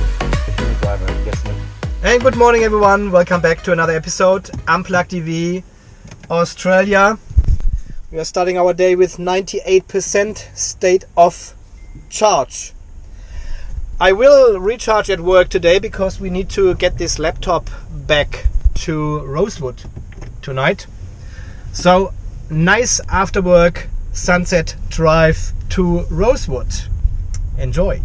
I'm the human driver, guessing it. And good morning everyone, welcome back to another episode, Unplugged EV Australia. We are starting our day with 98% state of charge. I will recharge at work today because we need to get this laptop back to Rosewood tonight. So nice after work sunset drive to Rosewood. Enjoy.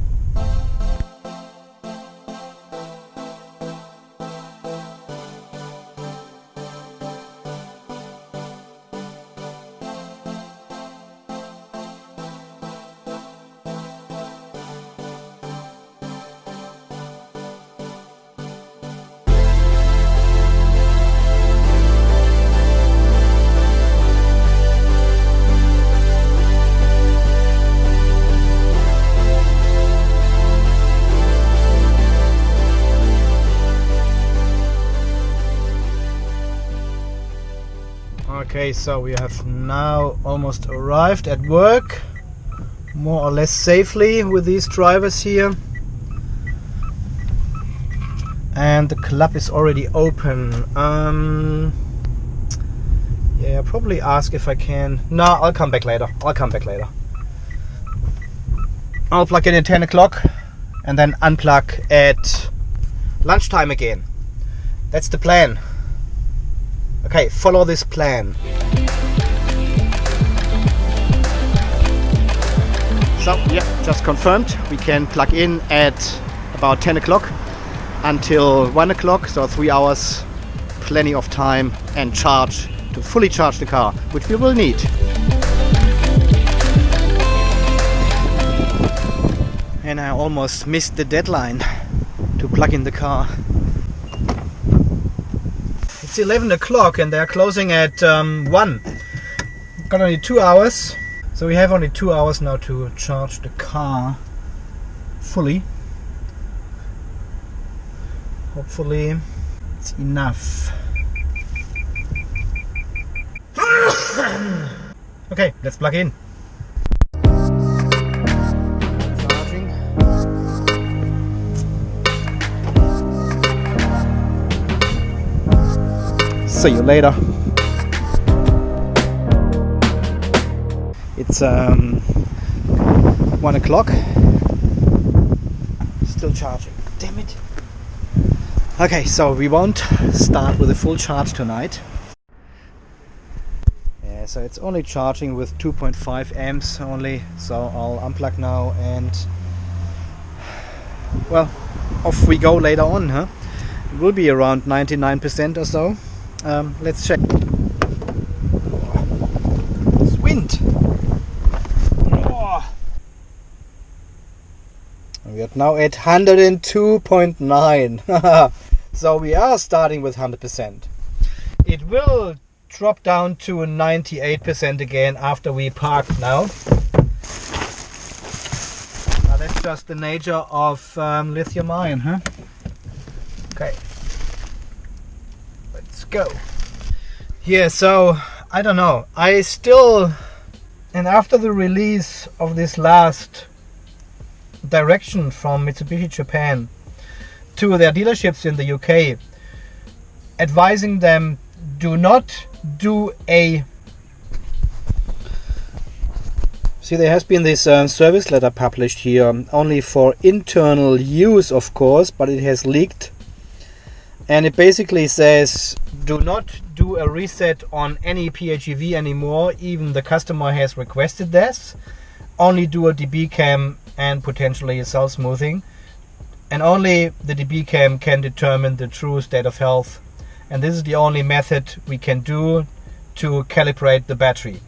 Okay, so we have now almost arrived at work, more or less safely with these drivers here. And the club is already open. Yeah, probably ask if I can. No, I'll come back later. I'll plug in at 10 o'clock and then unplug at lunchtime again. That's the plan. Okay, follow this plan. So, yeah, just confirmed. We can plug in at about 10 o'clock until 1 o'clock, so 3 hours, plenty of time, and charge to fully charge the car, which we will need. And I almost missed the deadline to plug in the car. It's 11 o'clock and they're closing at 1. Got only 2 hours. So we have only 2 hours now to charge the car fully. Hopefully it's enough. Okay, let's plug in. Charging. See you later. It's 1 o'clock. Still charging. Damn it. Okay, so we won't start with a full charge tonight. Yeah, so it's only charging with 2.5 amps only. So I'll unplug now and well, off we go later on, huh? It will be around 99% or so. Let's check. It's wind. Oh. We are now at 102.9. So we are starting with 100%. It will drop down to 98% again after we park now. That's just the nature of lithium ion, huh? Okay. Go. Yeah, so I don't know. I still, and after the release of this last direction from Mitsubishi Japan to their dealerships in the UK, advising them do not do a. See, there has been this service letter published here, only for internal use, of course, but it has leaked. And it basically says do not do a reset on any PHEV anymore, even the customer has requested this. Only do a DB cam and potentially a cell smoothing. And only the DB cam can determine the true state of health. And this is the only method we can do to calibrate the battery.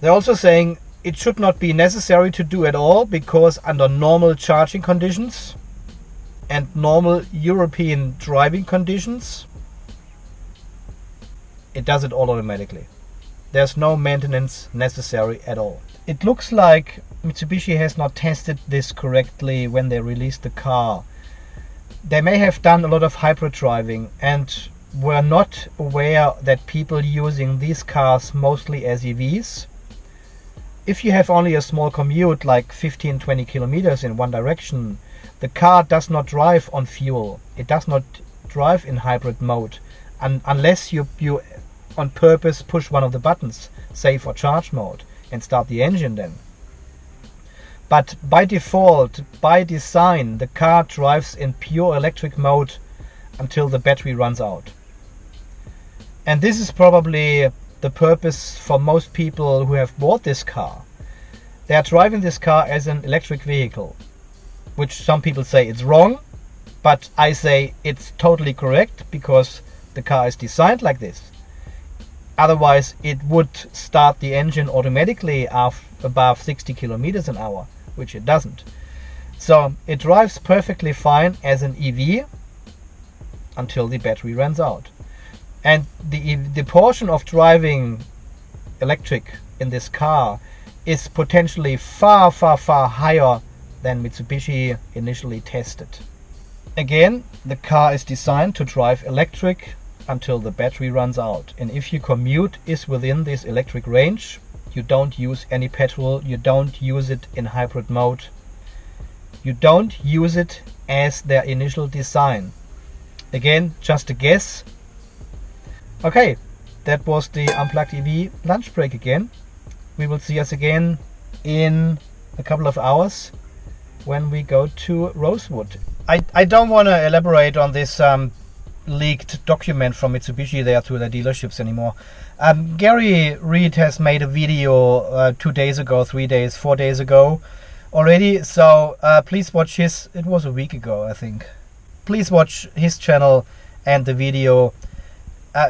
They're also saying it should not be necessary to do at all because under normal charging conditions and normal European driving conditions, it does it all automatically. There's no maintenance necessary at all. It looks like Mitsubishi has not tested this correctly when they released the car. They may have done a lot of hybrid driving and were not aware that people using these cars mostly as EVs if you have only a small commute, like 15-20 kilometers in one direction, the car does not drive on fuel. It does not drive in hybrid mode, unless you on purpose push one of the buttons, save or charge mode, and start the engine then. But by default, by design, the car drives in pure electric mode until the battery runs out. And this is probably the purpose for most people who have bought this car. They are driving this car as an electric vehicle, which some people say it's wrong, but I say it's totally correct because the car is designed like this. Otherwise, it would start the engine automatically above 60 kilometers an hour, which it doesn't. So it drives perfectly fine as an EV until the battery runs out. And the portion of driving electric in this car is potentially far higher than Mitsubishi initially tested. Again, the car is designed to drive electric until the battery runs out. And if your commute is within this electric range, you don't use any petrol, you don't use it in hybrid mode, you don't use it as their initial design. Again, just a guess. Okay, that was the Unplugged EV lunch break again. We will see us again in a couple of hours when we go to Rosewood. I don't want to elaborate on this leaked document from Mitsubishi there to the dealerships anymore. Gary Reed has made a video 2 days ago, 3 days, 4 days ago already, so please watch his, it was a week ago I think. Please watch his channel and the video.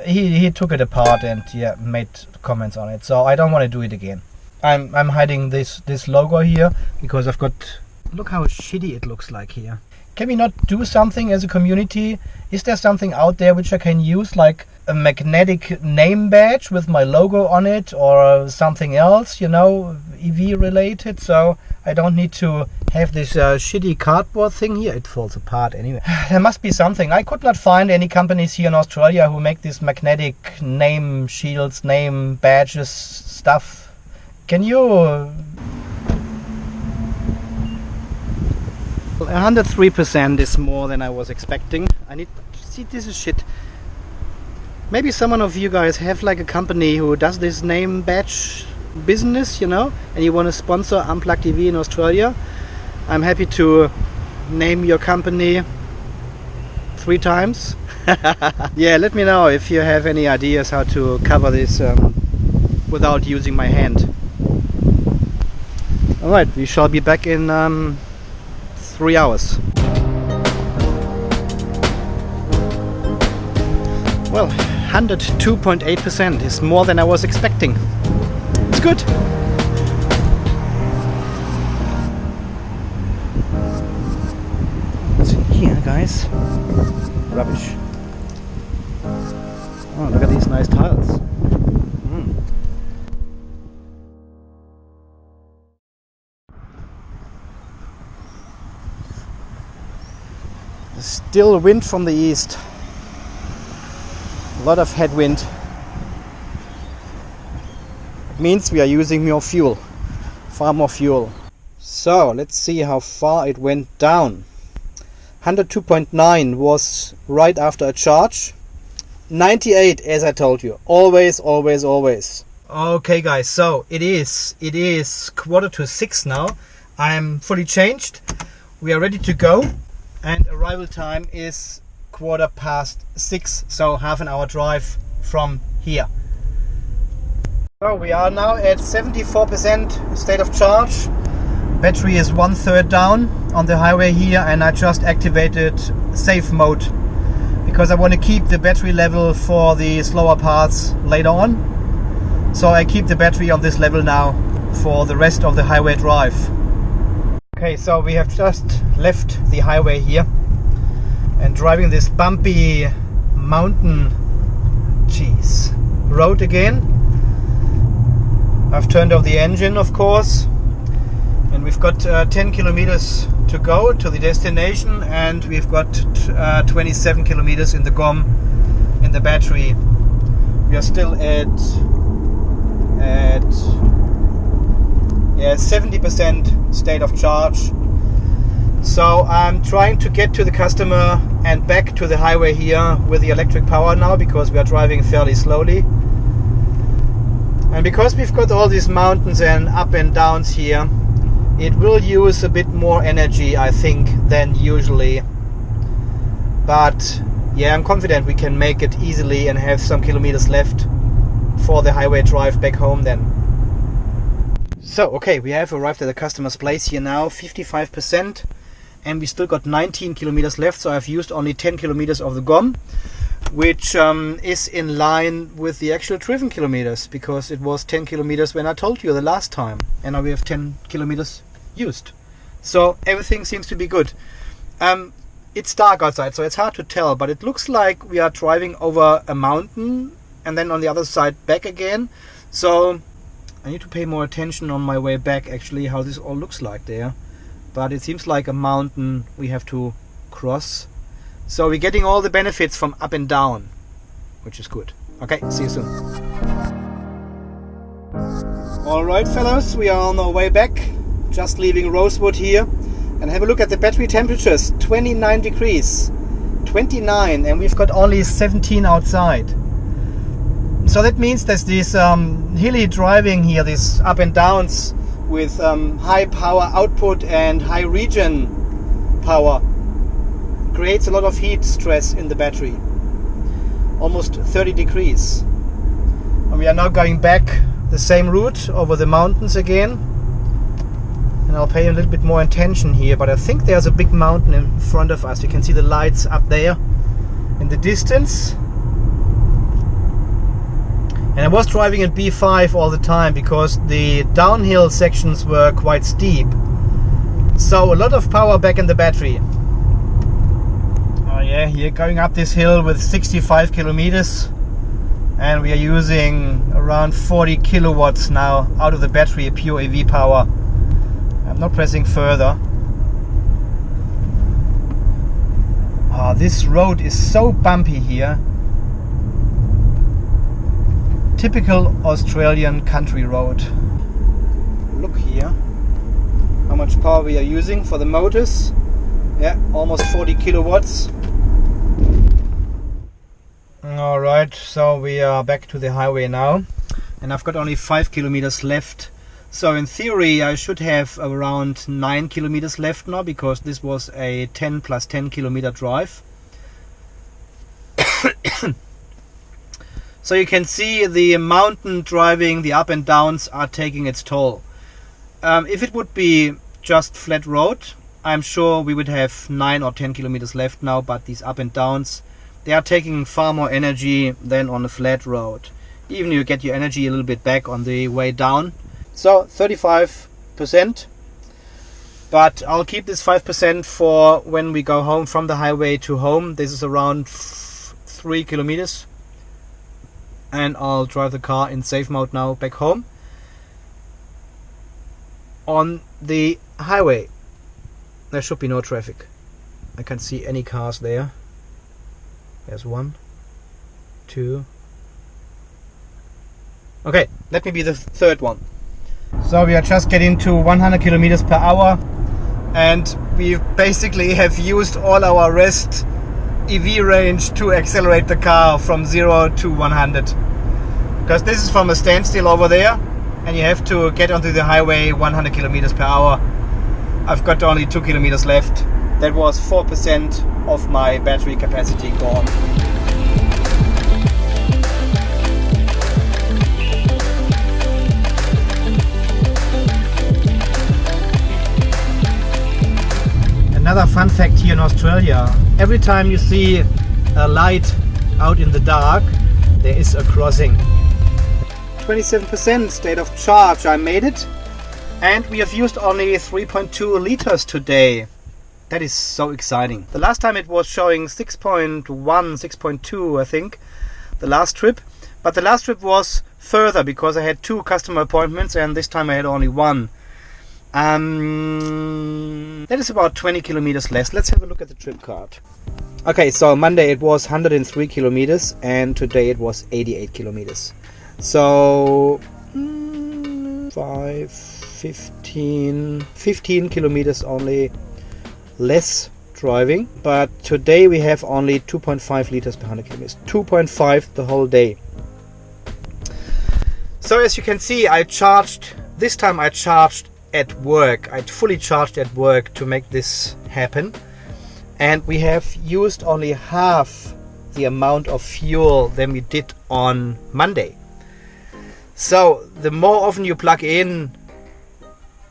He took it apart and made comments on it, so I don't want to do it again. I'm hiding this logo here because I've got, look how shitty it looks like here. Can we not do something as a community? Is there something out there which I can use, like a magnetic name badge with my logo on it, or something else, you know, EV related, so I don't need to have this shitty cardboard thing here. It falls apart anyway. There must be something. I could not find any companies here in Australia who make these magnetic name shields, name badges stuff. Can you... 103% is more than I was expecting. I need to see, this is shit. Maybe someone of you guys have like a company who does this name badge business, you know, and you want to sponsor Unplugged EV in Australia. I'm happy to name your company 3 times. Yeah, let me know if you have any ideas how to cover this without using my hand. Alright, we shall be back in 3 hours. Well, 102.8% is more than I was expecting. It's good. What's in here, guys? Rubbish. Oh, look at these nice tiles. Still wind from the east. A lot of headwind. Means we are using more fuel. Far more fuel. So let's see how far it went down. 102.9 was right after a charge. 98, as I told you. Always. Okay guys, so it is 5:45 now. I'm fully changed. We are ready to go. And arrival time is 6:15, so half an hour drive from here. So we are now at 74% state of charge. Battery is 1/3 down on the highway here, and I just activated safe mode because I want to keep the battery level for the slower parts later on. So I keep the battery on this level now for the rest of the highway drive. Okay, so we have just left the highway here and driving this bumpy mountain road again. I've turned off the engine, of course, and we've got 10 kilometers to go to the destination, and we've got 27 kilometers in the GOM in the battery. We are still at Yeah, 70% state of charge. So I'm trying to get to the customer and back to the highway here with the electric power now, because we are driving fairly slowly. And because we've got all these mountains and up and downs here, it will use a bit more energy, I think, than usually. But yeah, I'm confident we can make it easily and have some kilometers left for the highway drive back home then. So, okay, we have arrived at the customer's place here now, 55%, and we still got 19 kilometers left, so I've used only 10 kilometers of the GOM, which is in line with the actual driven kilometers, because it was 10 kilometers when I told you the last time, and now we have 10 kilometers used. So everything seems to be good. It's dark outside, so it's hard to tell, but it looks like we are driving over a mountain and then on the other side back again. So I need to pay more attention on my way back, actually, how this all looks like there. But it seems like a mountain we have to cross. So we're getting all the benefits from up and down, which is good. Okay, see you soon. Alright fellows, we are on our way back. Just leaving Rosewood here. And have a look at the battery temperatures. 29 degrees. 29, and we've got only 17 outside. So that means that this hilly driving here, these up and downs with high power output and high regen power, creates a lot of heat stress in the battery. Almost 30 degrees. And we are now going back the same route over the mountains again. And I'll pay a little bit more attention here, but I think there's a big mountain in front of us. You can see the lights up there in the distance. And I was driving at B5 all the time because the downhill sections were quite steep. So a lot of power back in the battery. Oh yeah, here going up this hill with 65 kilometers. And we are using around 40 kilowatts now out of the battery, pure EV power. I'm not pressing further. Oh, this road is so bumpy here. Typical Australian country road. Look here how much power we are using for the motors. Yeah, almost 40 kilowatts. Alright, so we are back to the highway now, and I've got only 5 kilometers left. So in theory I should have around 9 kilometers left now, because this was a 10 plus 10 kilometer drive. So you can see the mountain driving, the up and downs are taking its toll. If it would be just flat road, I'm sure we would have 9 or 10 kilometers left now, but these up and downs, they are taking far more energy than on a flat road. Even you get your energy a little bit back on the way down. So 35%, but I'll keep this 5% for when we go home from the highway to home. This is around 3 kilometers. And I'll drive the car in safe mode now back home. On the highway there should be no traffic. I can't see any cars there. There's 1, 2. Okay, let me be the third one. So we are just getting to 100 kilometers per hour, and we basically have used all our rest EV range to accelerate the car from 0 to 100, because this is from a standstill over there and you have to get onto the highway 100 kilometers per hour. I've got only 2 kilometers left. That was 4% of my battery capacity gone. Another fun fact here in Australia: every time you see a light out in the dark, there is a crossing. 27% state of charge, I made it, and we have used only 3.2 liters today. That is so exciting. The last time it was showing 6.1, 6.2 I think, the last trip, but the last trip was further because I had 2 customer appointments and this time I had only 1. That is about 20 kilometers less. Let's have a look at the trip card. Okay, so Monday it was 103 kilometers and today it was 88 kilometers. So 5 15 kilometers only less driving, but today we have only 2.5 liters per 100 kilometers. 2.5 the whole day. So as you can see, this time I charged at work. I fully charged at work to make this happen, and we have used only half the amount of fuel than we did on Monday. So the more often you plug in,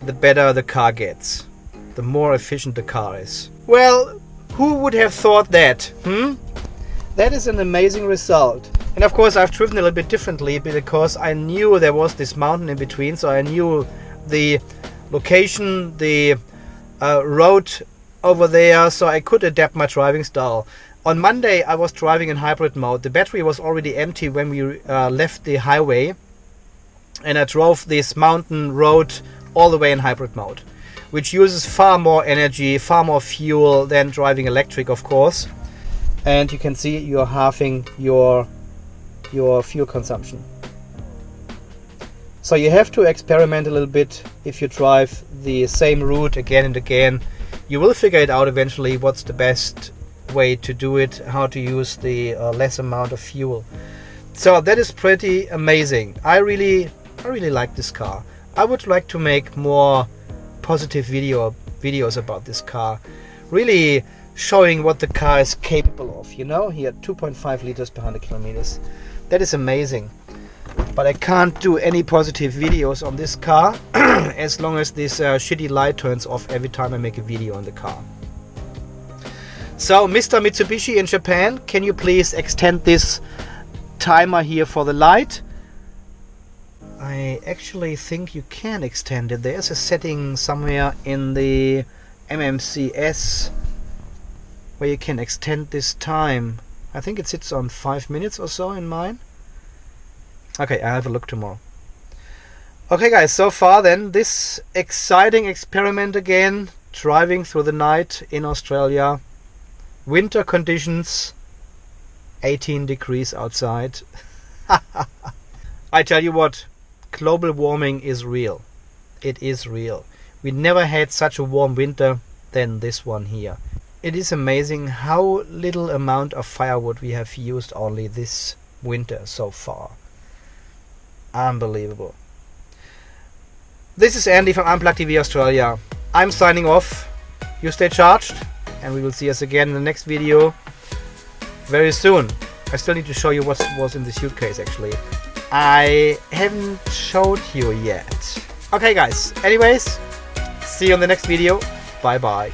the better the car gets, the more efficient the car is. Well, who would have thought that? That is an amazing result. And of course I've driven a little bit differently because I knew there was this mountain in between, so I knew the location, the road over there, so I could adapt my driving style. On Monday I was driving in hybrid mode. The battery was already empty when we left the highway, and I drove this mountain road all the way in hybrid mode, which uses far more energy, far more fuel than driving electric, of course. And you can see you're halving your fuel consumption. So you have to experiment a little bit. If you drive the same route again and again, you will figure it out eventually what's the best way to do it, how to use the less amount of fuel. So that is pretty amazing. I really like this car. I would like to make more positive videos about this car, really showing what the car is capable of. You know, here 2.5 liters per 100 kilometers. That is amazing. But I can't do any positive videos on this car as long as this shitty light turns off every time I make a video on the car. So Mr. Mitsubishi in Japan, can you please extend this timer here for the light? I actually think you can extend it. There's a setting somewhere in the MMCS where you can extend this time. I think it sits on 5 minutes or so in mine. Okay, I'll have a look tomorrow. Okay guys, so far then this exciting experiment again, driving through the night in Australia. Winter conditions, 18 degrees outside. I tell you what, global warming is real. It is real. We never had such a warm winter than this one here. It is amazing how little amount of firewood we have used only this winter so far. Unbelievable. This is Andy from Unplugged TV Australia. I'm signing off. You stay charged, and we will see us again in the next video very soon. I still need to show you what was in the suitcase actually. I haven't showed you yet. Okay guys, anyways, see you in the next video. Bye bye.